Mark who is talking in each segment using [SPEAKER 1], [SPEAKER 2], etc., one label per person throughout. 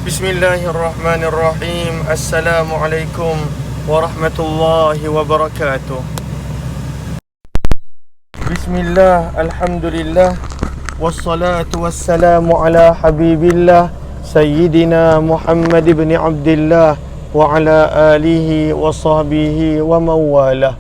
[SPEAKER 1] Bismillahirrahmanirrahim. Assalamualaikum warahmatullahi wabarakatuh. Bismillah, alhamdulillah, wassalatu wassalamu ala habibillah Sayyidina Muhammad ibn Abdillah wa ala alihi wa sahbihi wa mawalah.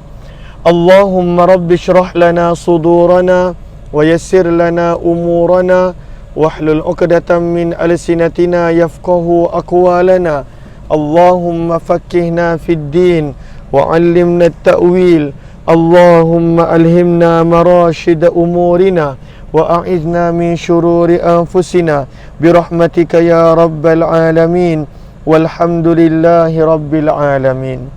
[SPEAKER 1] Allahumma rabbi syrah lana sudurana wa yassir lana umurana wahlul 'uqdatam min alsinatina yafqahu aqwalana. Allahumma faqqihna fid din wa 'allimna at-ta'wil. Allahumma alhimna marashid umurina wa a'idna min syururi anfusina birahmatika ya rabbal alamin. Walhamdulillahi rabbil alamin.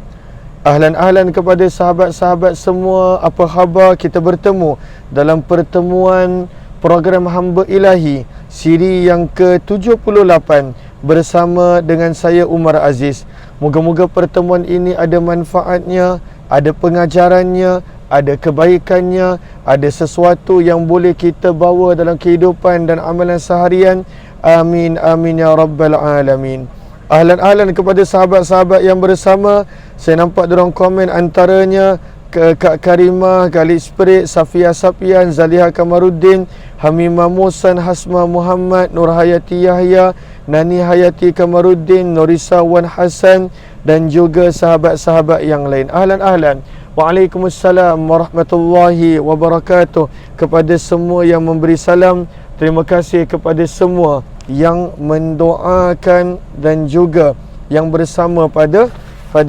[SPEAKER 1] Ahlan kepada sahabat-sahabat semua. Apa khabar? Kita bertemu dalam pertemuan program Hamba Ilahi siri yang ke-78 bersama dengan saya Umar Aziz. Moga-moga pertemuan ini ada manfaatnya, ada pengajarannya, ada kebaikannya, ada sesuatu yang boleh kita bawa dalam kehidupan dan amalan seharian. Amin amin ya rabbal alamin. Ahlan kepada sahabat-sahabat yang bersama. Saya nampak dorang komen antaranya Kak Karimah, Khalid Sprit, Safia Sapian, Zaliha Kamaruddin, Hamimah Musan, Hasma Muhammad, Nur Hayati Yahya, Nani Hayati Kamaruddin, Norisa Wan Hasan dan juga sahabat-sahabat yang lain. Ahlan. Waalaikumsalam warahmatullahi wabarakatuh. Kepada semua yang memberi salam, terima kasih kepada semua yang mendoakan dan juga yang bersama pada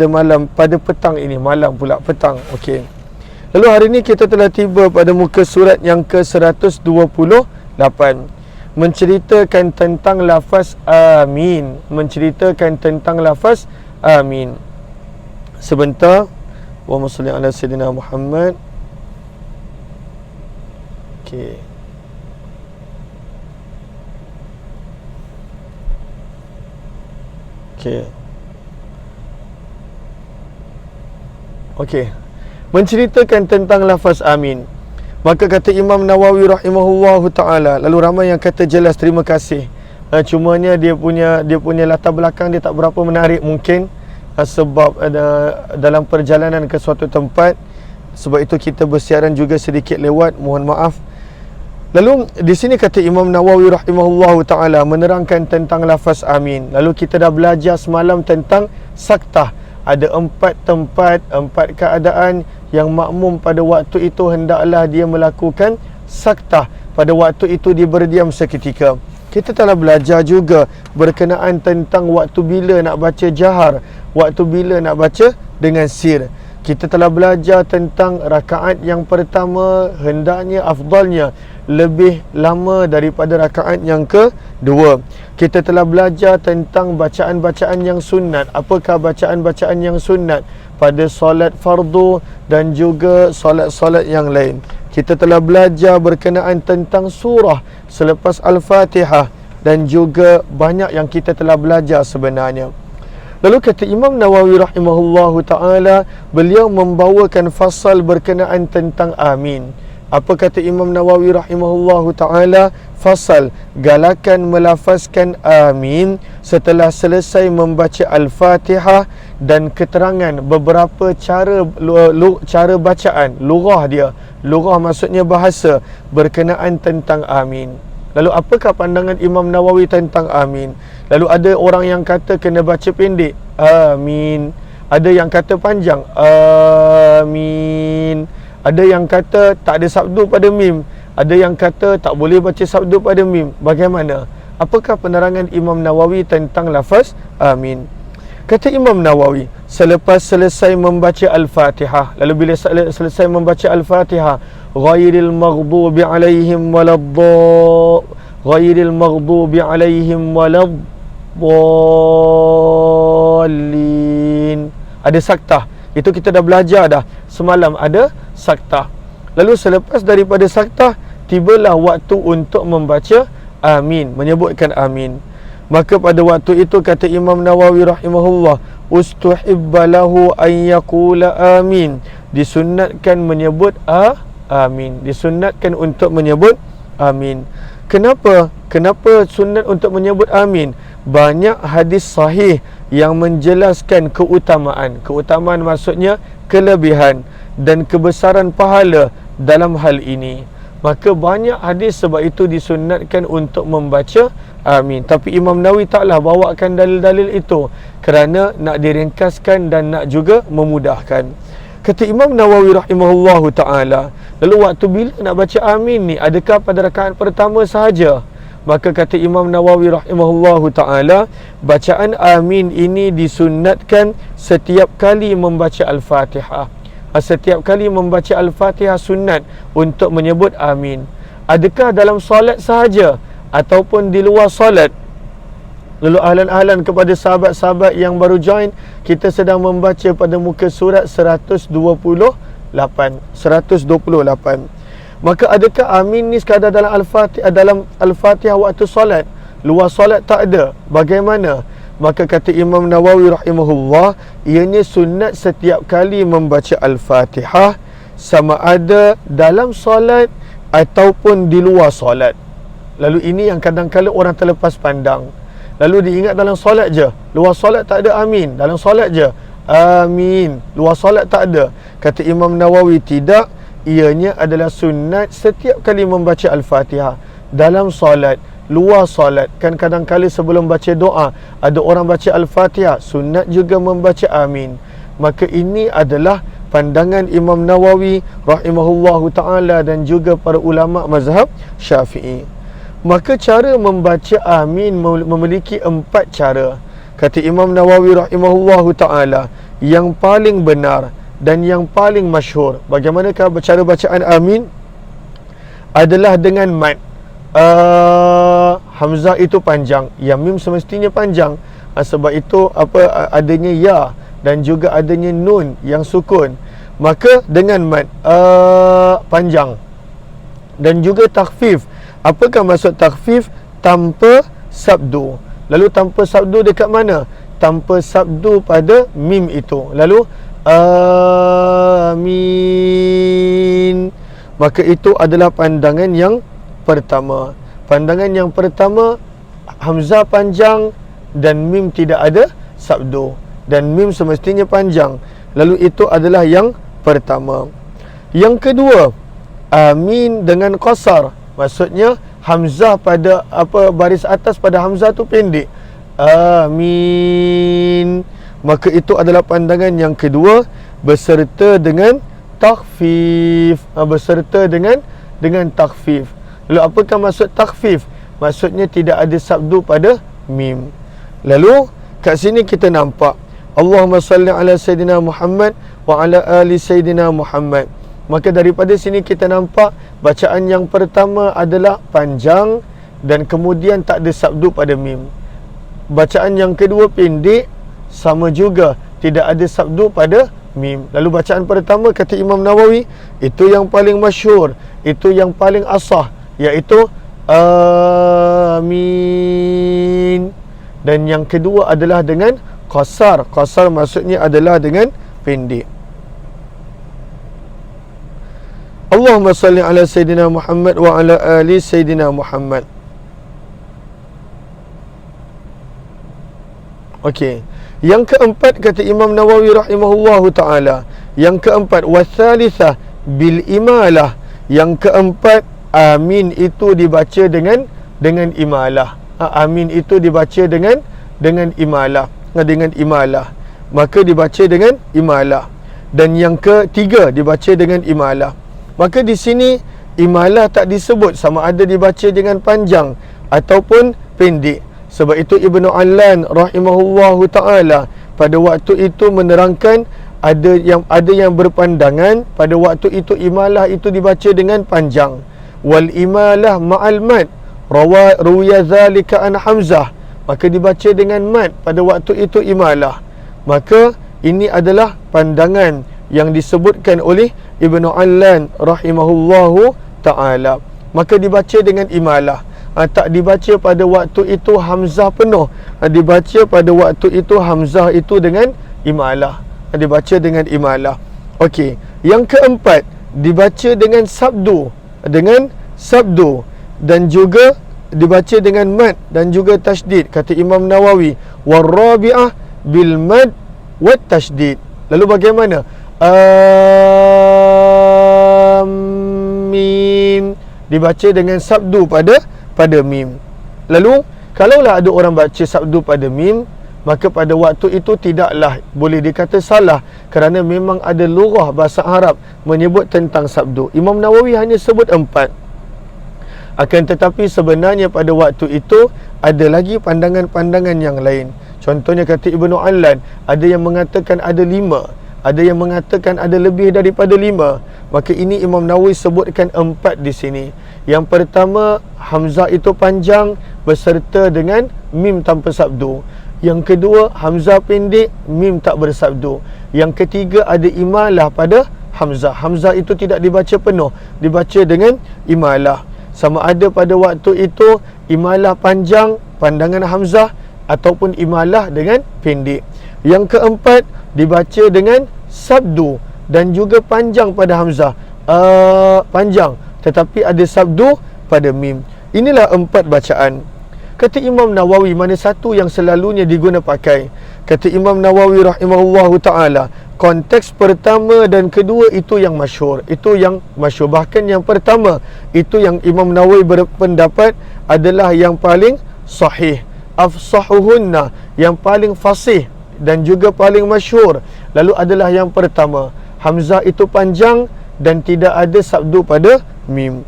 [SPEAKER 1] malam, pada petang ini. Malam pula, petang. Okey. Lalu hari ini kita telah tiba pada muka surat yang ke-128, menceritakan tentang lafaz amin. Sebentar. Allahumma salli ala sayyidina Muhammad. Okey. Menceritakan tentang lafaz amin. Maka kata Imam Nawawi rahimahullahu taala, lalu ramai yang kata jelas, terima kasih. Cumanya dia punya latar belakang dia tak berapa menarik mungkin, sebab dalam perjalanan ke suatu tempat. Sebab itu kita bersiaran juga sedikit lewat, mohon maaf. Lalu di sini kata Imam Nawawi rahimahullahu taala menerangkan tentang lafaz amin. Lalu kita dah belajar semalam tentang saktah. Ada 4 tempat, 4 keadaan yang makmum pada waktu itu hendaklah dia melakukan saktah. Pada waktu itu dia berdiam seketika. Kita telah belajar juga berkenaan tentang waktu bila nak baca jahar, waktu bila nak baca dengan sir. Kita telah belajar tentang rakaat yang pertama hendaknya, afdalnya lebih lama daripada rakaat yang kedua. Kita telah belajar tentang bacaan-bacaan yang sunat. Apakah bacaan-bacaan yang sunat pada solat fardu dan juga solat-solat yang lain. Kita telah belajar berkenaan tentang surah selepas Al-Fatihah dan juga banyak yang kita telah belajar sebenarnya. Lalu kata Imam Nawawi rahimahullahu ta'ala, beliau membawakan fasal berkenaan tentang amin. Apa kata Imam Nawawi rahimahullahu ta'ala? Fasal galakan melafazkan amin setelah selesai membaca Al-Fatihah dan keterangan beberapa cara bacaan, lughah dia. Lughah maksudnya bahasa berkenaan tentang amin. Lalu apakah pandangan Imam Nawawi tentang amin? Lalu ada orang yang kata kena baca pendek, amin. Ada yang kata panjang, amin. Ada yang kata tak ada sabdu pada mim. Ada yang kata tak boleh baca sabdu pada mim. Bagaimana? Apakah penerangan Imam Nawawi tentang lafaz amin? Kata Imam Nawawi, selepas selesai membaca Al-Fatihah, lalu bila selesai membaca Al-Fatihah, ghairil maghdubi alaihim waladdallin. Ada saktah. Itu kita dah belajar dah semalam, ada saktah. Lalu selepas daripada saktah, tibalah waktu untuk membaca amin, menyebutkan amin. Maka pada waktu itu kata Imam Nawawi rahimahullah, ustuhibba lahu an yaqula amin. Disunnatkan menyebut amin. Disunnatkan untuk menyebut amin. Kenapa sunat untuk menyebut amin? banyak hadis sahih yang menjelaskan keutamaan. Keutamaan maksudnya kelebihan dan kebesaran pahala dalam hal ini. Maka banyak hadis, sebab itu disunatkan untuk membaca amin. Tapi Imam Nawawi taklah bawakan dalil-dalil itu kerana nak diringkaskan dan nak juga memudahkan. Kata Imam Nawawi rahimahullahu ta'ala, lalu waktu bila nak baca amin ni, adakah pada rakaat pertama sahaja? Maka kata Imam Nawawi rahimahullahu ta'ala, bacaan amin ini disunatkan setiap kali membaca Al-Fatihah. Setiap kali membaca Al-Fatihah sunat untuk menyebut amin. Adakah dalam solat sahaja ataupun di luar solat? Lalu ahlan-ahlan kepada sahabat-sahabat yang baru join, kita sedang membaca pada muka surat 128. Maka adakah amin ni sekadar dalam Al-Fatihah waktu solat? Luar solat tak ada. Bagaimana? Maka kata Imam Nawawi rahimahullah, ianya sunat setiap kali membaca Al-Fatihah, sama ada dalam solat ataupun di luar solat. Lalu ini yang kadang-kadang orang terlepas pandang. Lalu diingat dalam solat je, luar solat tak ada amin. Dalam solat je amin, luar solat tak ada. Kata Imam Nawawi, tidak. Ianya adalah sunat setiap kali membaca Al-Fatihah. Dalam solat, luar solat. Kan kadang-kadang sebelum baca doa, ada orang baca Al-Fatihah, sunat juga membaca amin. Maka ini adalah pandangan Imam Nawawi rahimahullahu ta'ala dan juga para ulama mazhab Syafi'i. Maka cara membaca amin memiliki 4 cara. Kata Imam Nawawi rahimahullahu ta'ala, yang paling benar dan yang paling masyhur, bagaimanakah cara bacaan amin? Adalah dengan mad. Hamzah itu panjang, yang mim semestinya panjang. Sebab itu adanya ya dan juga adanya nun yang sukun. Maka dengan mad panjang. Dan juga takhfif. Apakah maksud takhfif? Tanpa sabdu. Lalu tanpa sabdu dekat mana? Tanpa sabdu pada mim itu. Lalu amin. Maka itu adalah pandangan yang pertama. Pandangan yang pertama, hamzah panjang dan mim tidak ada sabdu, dan mim semestinya panjang. Lalu itu adalah yang pertama. Yang kedua, amin dengan qasar. Maksudnya hamzah pada baris atas pada hamzah tu pendek. Amin. Maka itu adalah pandangan yang kedua, beserta dengan takhfif. Beserta dengan takhfif. Lalu apakah maksud takhfif? Maksudnya tidak ada sabdu pada mim. Lalu kat sini kita nampak Allahumma salli ala Sayyidina Muhammad wa ala ali Sayyidina Muhammad. Maka daripada sini kita nampak bacaan yang pertama adalah panjang dan kemudian tak ada sabdu pada mim. Bacaan yang kedua pendek, sama juga tidak ada sabdu pada mim. Lalu bacaan pertama kata Imam Nawawi, itu yang paling masyhur, itu yang paling asah, iaitu amin. Dan yang kedua adalah dengan qasar. Qasar maksudnya adalah dengan pendek. Allahumma salli ala Sayyidina Muhammad wa ala ali Sayyidina Muhammad. Okey. Yang keempat kata Imam Nawawi rahimahullahu ta'ala, yang keempat, wathalitha bil imalah. Yang keempat, amin itu dibaca dengan imalah. Amin itu dibaca dengan imalah. Dengan imalah. Maka dibaca dengan imalah. Dan yang ketiga dibaca dengan imalah. Maka di sini imalah tak disebut sama ada dibaca dengan panjang ataupun pendek. Sebab itu Ibnu Allan rahimahullahu ta'ala pada waktu itu menerangkan ada yang berpandangan pada waktu itu imalah itu dibaca dengan panjang. Wal imalah ma'al mad ruwiya zalika an Hamzah. Maka dibaca dengan mad pada waktu itu imalah. Maka ini adalah pandangan yang disebutkan oleh Ibnu Allan rahimahullahu ta'ala. Maka dibaca dengan imalah. Tak dibaca pada waktu itu hamzah penuh. Dibaca pada waktu itu hamzah itu dengan imalah. Dibaca dengan imalah. Okey. Yang keempat, dibaca dengan sabdu. Dengan sabdu. Dan juga dibaca dengan mad dan juga tasydid, kata Imam Nawawi. Warabi'ah bil mad wat tasydid. Lalu bagaimana? Amin dibaca dengan sabdu pada mim. Lalu kalaulah ada orang baca sabdu pada mim, maka pada waktu itu tidaklah boleh dikata salah, kerana memang ada lugah bahasa Arab menyebut tentang sabdu. Imam Nawawi hanya sebut 4. Akan tetapi sebenarnya pada waktu itu ada lagi pandangan-pandangan yang lain. Contohnya kata Ibnu Allan, ada yang mengatakan ada 5, ada yang mengatakan ada lebih daripada 5. Maka ini Imam Nawawi sebutkan 4 di sini. Yang pertama, hamzah itu panjang beserta dengan mim tanpa sabdu. Yang kedua, hamzah pendek, mim tak bersabdu. Yang ketiga, ada imalah pada hamzah. Hamzah itu tidak dibaca penuh, dibaca dengan imalah. Sama ada pada waktu itu imalah panjang pandangan hamzah ataupun imalah dengan pendek. Yang keempat, dibaca dengan sabdu dan juga panjang pada hamzah. Panjang tetapi ada sabdu pada mim. Inilah 4 bacaan. Kata Imam Nawawi, mana satu yang selalunya diguna pakai? Kata Imam Nawawi rahimahullahu ta'ala, konteks pertama dan kedua itu yang masyhur. Itu yang masyhur. Bahkan yang pertama itu yang Imam Nawawi berpendapat adalah yang paling sahih. Afsahuhunna, yang paling fasih dan juga paling masyhur. Lalu adalah yang pertama, hamzah itu panjang dan tidak ada sabdu pada mim.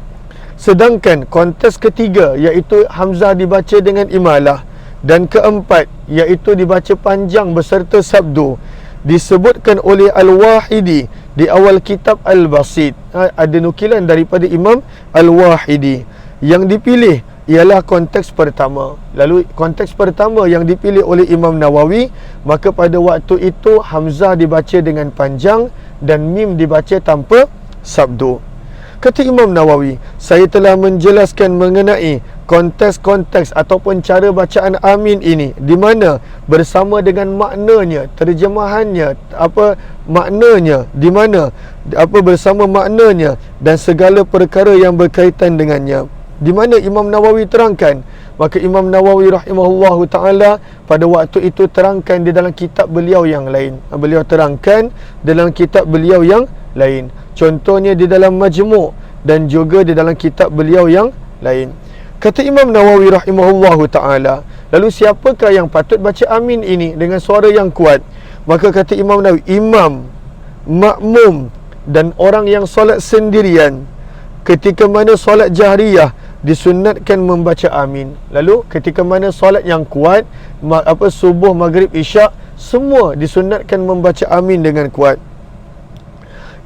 [SPEAKER 1] Sedangkan konteks ketiga, iaitu hamzah dibaca dengan imalah, dan keempat iaitu dibaca panjang beserta sabdu, disebutkan oleh Al-Wahidi di awal kitab Al-Basit. Ada nukilan daripada Imam Al-Wahidi. Yang dipilih ialah konteks pertama. Lalu konteks pertama yang dipilih oleh Imam Nawawi, maka pada waktu itu hamzah dibaca dengan panjang dan mim dibaca tanpa sabdu. Kata Imam Nawawi, saya telah menjelaskan mengenai konteks-konteks ataupun cara bacaan amin ini, di mana bersama dengan maknanya, terjemahannya, maknanya, di mana bersama maknanya dan segala perkara yang berkaitan dengannya. Di mana Imam Nawawi terangkan, maka Imam Nawawi rahimahullahu ta'ala pada waktu itu terangkan di dalam kitab beliau yang lain. Beliau terangkan dalam kitab beliau yang lain. Contohnya di dalam Majmu' dan juga di dalam kitab beliau yang lain. Kata Imam Nawawi rahimahullahu ta'ala, lalu siapakah yang patut baca amin ini dengan suara yang kuat? Maka kata Imam Nawawi, imam, makmum dan orang yang solat sendirian. Ketika mana solat jahriyah disunatkan membaca amin. Lalu ketika mana solat yang kuat, subuh, maghrib, isyak, semua disunatkan membaca amin dengan kuat.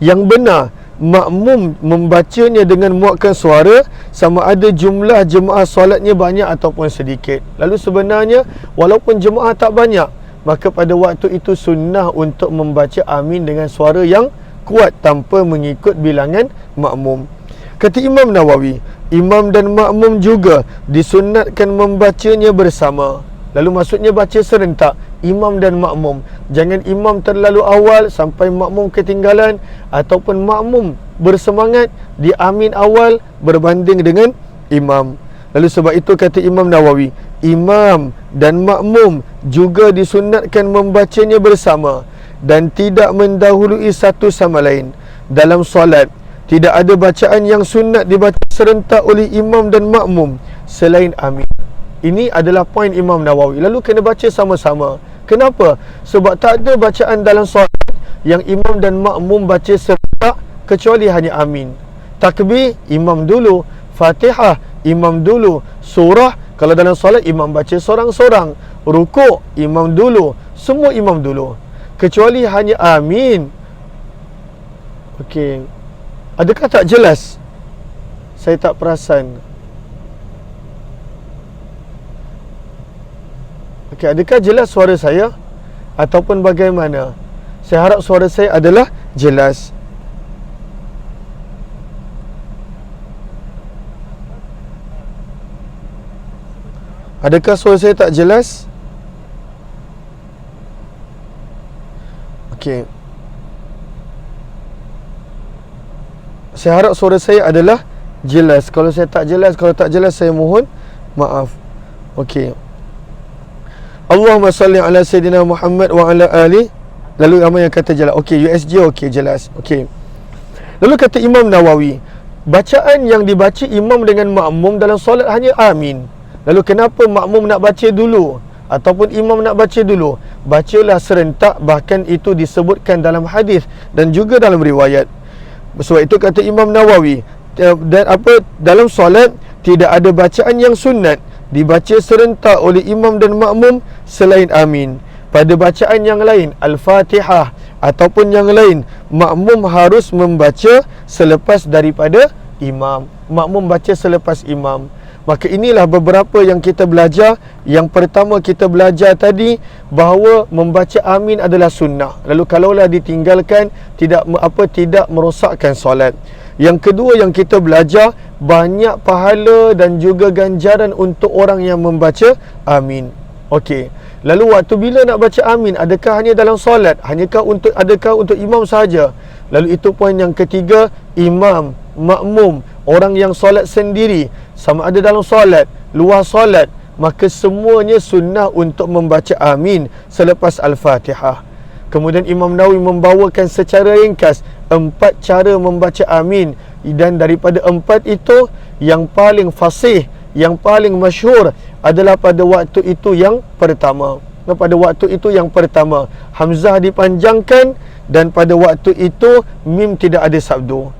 [SPEAKER 1] Yang benar, makmum membacanya dengan muatkan suara, sama ada jumlah jemaah solatnya banyak ataupun sedikit. Lalu sebenarnya walaupun jemaah tak banyak, maka pada waktu itu sunnah untuk membaca amin dengan suara yang kuat tanpa mengikut bilangan makmum. Kata Imam Nawawi, imam dan makmum juga disunatkan membacanya bersama. Lalu maksudnya baca serentak, imam dan makmum. Jangan imam terlalu awal sampai makmum ketinggalan, ataupun makmum bersemangat di amin awal berbanding dengan imam. Lalu sebab itu kata Imam Nawawi, imam dan makmum juga disunatkan membacanya bersama dan tidak mendahului satu sama lain. Dalam solat tidak ada bacaan yang sunat dibaca serentak oleh imam dan makmum selain amin. Ini adalah poin Imam Nawawi. Lalu kena baca sama-sama. Kenapa? Sebab tak ada bacaan dalam solat yang imam dan makmum baca serentak kecuali hanya amin. Takbir, imam dulu. Fatihah, imam dulu. Surah, kalau dalam solat imam baca sorang-sorang. Rukuk, imam dulu. Semua imam dulu. Kecuali hanya amin. Okey. Adakah tak jelas? Saya tak perasan. Okey, adakah jelas suara saya ataupun bagaimana? Saya harap suara saya adalah jelas. Adakah suara saya tak jelas? Okey. Saya harap suara saya adalah jelas. Kalau saya tak jelas, kalau tak jelas, saya mohon Maaf. Okey. Allahumma salli ala Sayyidina Muhammad wa ala ali. Lalu ramai yang kata jelas. Okey, USJ okey, jelas. Okey. Lalu kata Imam Nawawi, bacaan yang dibaca imam dengan makmum dalam solat hanya amin. Lalu kenapa makmum nak baca dulu ataupun imam nak baca dulu? Bacalah serentak, bahkan itu disebutkan dalam hadis dan juga dalam riwayat. Sebab itu kata Imam Nawawi, dan dalam solat tidak ada bacaan yang sunat dibaca serentak oleh imam dan makmum selain amin. Pada bacaan yang lain, Al-Fatihah ataupun yang lain, makmum harus membaca selepas daripada imam. Makmum baca selepas imam. Maka inilah beberapa yang kita belajar. Yang pertama kita belajar tadi bahawa membaca amin adalah sunnah. Lalu kalaulah ditinggalkan tidak merosakkan solat. Yang kedua yang kita belajar, banyak pahala dan juga ganjaran untuk orang yang membaca amin. Okey. Lalu waktu bila nak baca amin, adakah hanya dalam solat? Adakah untuk imam sahaja? Lalu itu poin yang ketiga, imam, makmum, orang yang solat sendiri, sama ada dalam solat, luar solat, maka semuanya sunnah untuk membaca amin selepas Al-Fatihah. Kemudian Imam Nawawi membawakan secara ringkas 4 cara membaca amin, dan daripada 4 itu yang paling fasih, yang paling masyhur adalah pada waktu itu yang pertama. Pada waktu itu yang pertama, hamzah dipanjangkan dan pada waktu itu mim tidak ada sabdu.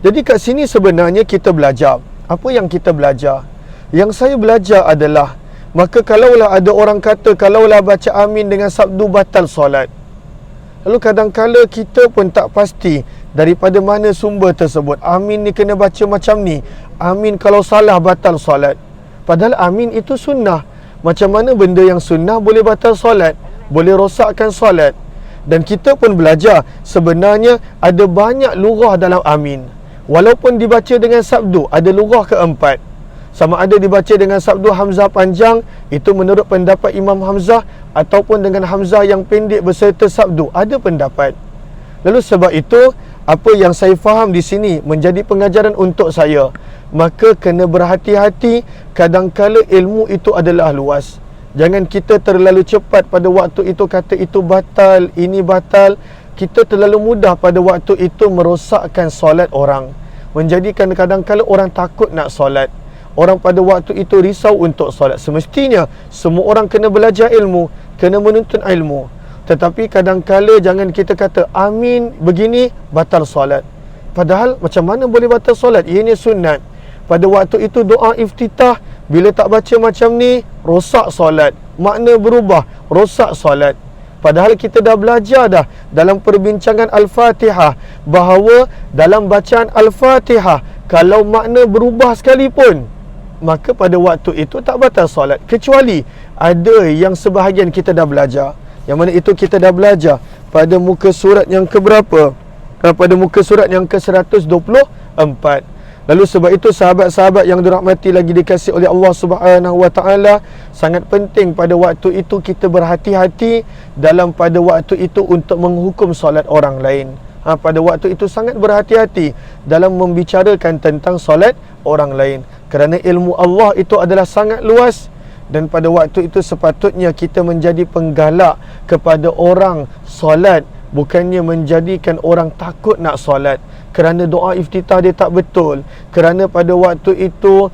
[SPEAKER 1] Jadi kat sini sebenarnya kita belajar. Apa yang kita belajar? Yang saya belajar adalah, maka kalaulah ada orang kata kalaulah baca amin dengan sabdu batal solat. Lalu kadang-kala kita pun tak pasti daripada mana sumber tersebut. Amin ni kena baca macam ni. Amin kalau salah batal solat. Padahal amin itu sunnah. Macam mana benda yang sunnah boleh batal solat? Boleh rosakkan solat. Dan kita pun belajar sebenarnya ada banyak lurah dalam amin. Walaupun dibaca dengan sabdu, ada lurah keempat. Sama ada dibaca dengan sabdu hamzah panjang, itu menurut pendapat Imam Hamzah, ataupun dengan hamzah yang pendek berserta sabdu, ada pendapat. Lalu sebab itu, apa yang saya faham di sini menjadi pengajaran untuk saya. Maka kena berhati-hati, kadangkala ilmu itu adalah luas. Jangan kita terlalu cepat pada waktu itu kata itu batal, ini batal. Kita terlalu mudah pada waktu itu merosakkan solat orang, menjadikan kadangkala orang takut nak solat. Orang pada waktu itu risau untuk solat. Semestinya semua orang kena belajar ilmu, kena menuntut ilmu. Tetapi kadangkala jangan kita kata amin begini batal solat. Padahal macam mana boleh batal solat? Ianya sunat. Pada waktu itu doa iftitah, bila tak baca macam ni, rosak solat. Makna berubah, rosak solat. Padahal kita dah belajar dah dalam perbincangan Al-Fatihah bahawa dalam bacaan Al-Fatihah, kalau makna berubah sekalipun, maka pada waktu itu tak batal solat. Kecuali ada yang sebahagian kita dah belajar, yang mana itu kita dah belajar pada muka surat yang keberapa? Pada muka surat yang ke-124. Lalu sebab itu sahabat-sahabat yang dirahmati lagi dikasihi oleh Allah Subhanahu wa taala, sangat penting pada waktu itu kita berhati-hati dalam pada waktu itu untuk menghukum solat orang lain. Pada waktu itu sangat berhati-hati dalam membicarakan tentang solat orang lain. Kerana ilmu Allah itu adalah sangat luas, dan pada waktu itu sepatutnya kita menjadi penggalak kepada orang solat, bukannya menjadikan orang takut nak solat. Kerana doa iftitah dia tak betul, kerana pada waktu itu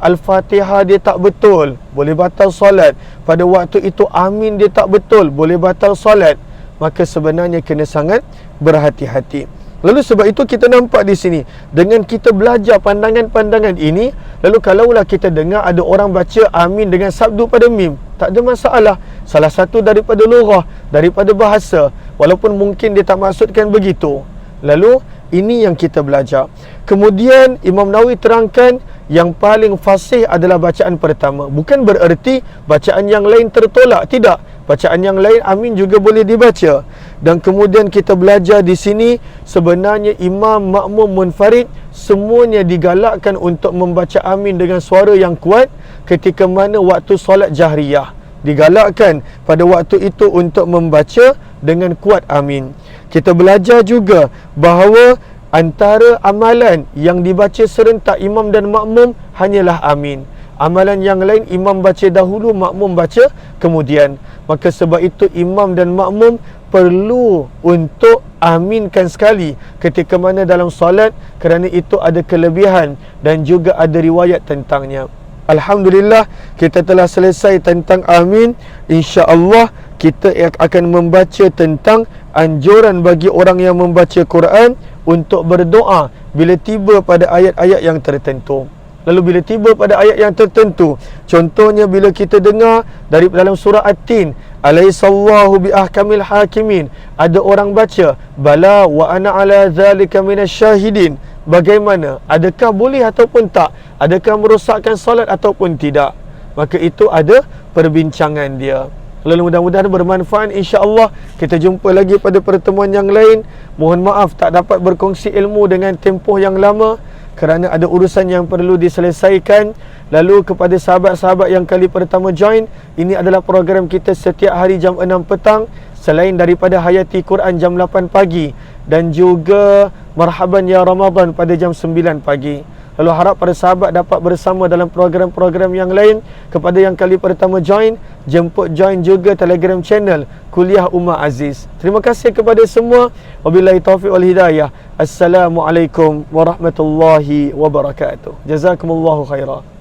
[SPEAKER 1] Al-Fatihah dia tak betul, boleh batal solat. Pada waktu itu amin dia tak betul, boleh batal solat. Maka sebenarnya kena sangat berhati-hati. Lalu sebab itu kita nampak di sini, dengan kita belajar pandangan-pandangan ini, lalu kalaulah kita dengar ada orang baca amin dengan sabdu pada mim, tak ada masalah. Salah satu daripada lurah, daripada bahasa, walaupun mungkin dia tak maksudkan begitu. Lalu ini yang kita belajar. Kemudian Imam Nawawi terangkan yang paling fasih adalah bacaan pertama. Bukan bererti bacaan yang lain tertolak, tidak. Bacaan yang lain amin juga boleh dibaca. Dan kemudian kita belajar di sini sebenarnya imam, makmum, munfarid semuanya digalakkan untuk membaca amin dengan suara yang kuat ketika mana waktu solat jahriyah. Digalakkan pada waktu itu untuk membaca dengan kuat amin. Kita belajar juga bahawa antara amalan yang dibaca serentak imam dan makmum hanyalah amin. Amalan yang lain imam baca dahulu, makmum baca kemudian. Maka sebab itu imam dan makmum perlu untuk aminkan sekali ketika mana dalam solat, kerana itu ada kelebihan dan juga ada riwayat tentangnya. Alhamdulillah, kita telah selesai tentang amin. InsyaAllah kita akan membaca tentang anjuran bagi orang yang membaca Quran untuk berdoa bila tiba pada ayat-ayat yang tertentu. Lalu bila tiba pada ayat yang tertentu, contohnya bila kita dengar dari dalam surah At-Tin, alaihissallahu biahkamil hakimin, ada orang baca bala wa ana ala zalika minasyahidin. Bagaimana? Adakah boleh ataupun tak? Adakah merosakkan solat ataupun tidak? Maka itu ada perbincangan dia. Lalu mudah-mudahan bermanfaat, insya-Allah. Kita jumpa lagi pada pertemuan yang lain. Mohon maaf tak dapat berkongsi ilmu dengan tempoh yang lama kerana ada urusan yang perlu diselesaikan. Lalu kepada sahabat-sahabat yang kali pertama join, ini adalah program kita setiap hari jam 6 petang, selain daripada Hayati Quran jam 8 pagi dan juga Marhaban Ya Ramadan pada jam 9 pagi. Lalu harap para sahabat dapat bersama dalam program-program yang lain. Kepada yang kali pertama join, jemput join juga Telegram channel Kuliah Umar Aziz. Terima kasih kepada semua. Wabillahi taufiq wal hidayah. Assalamualaikum warahmatullahi wabarakatuh. Jazakumullahu khairan.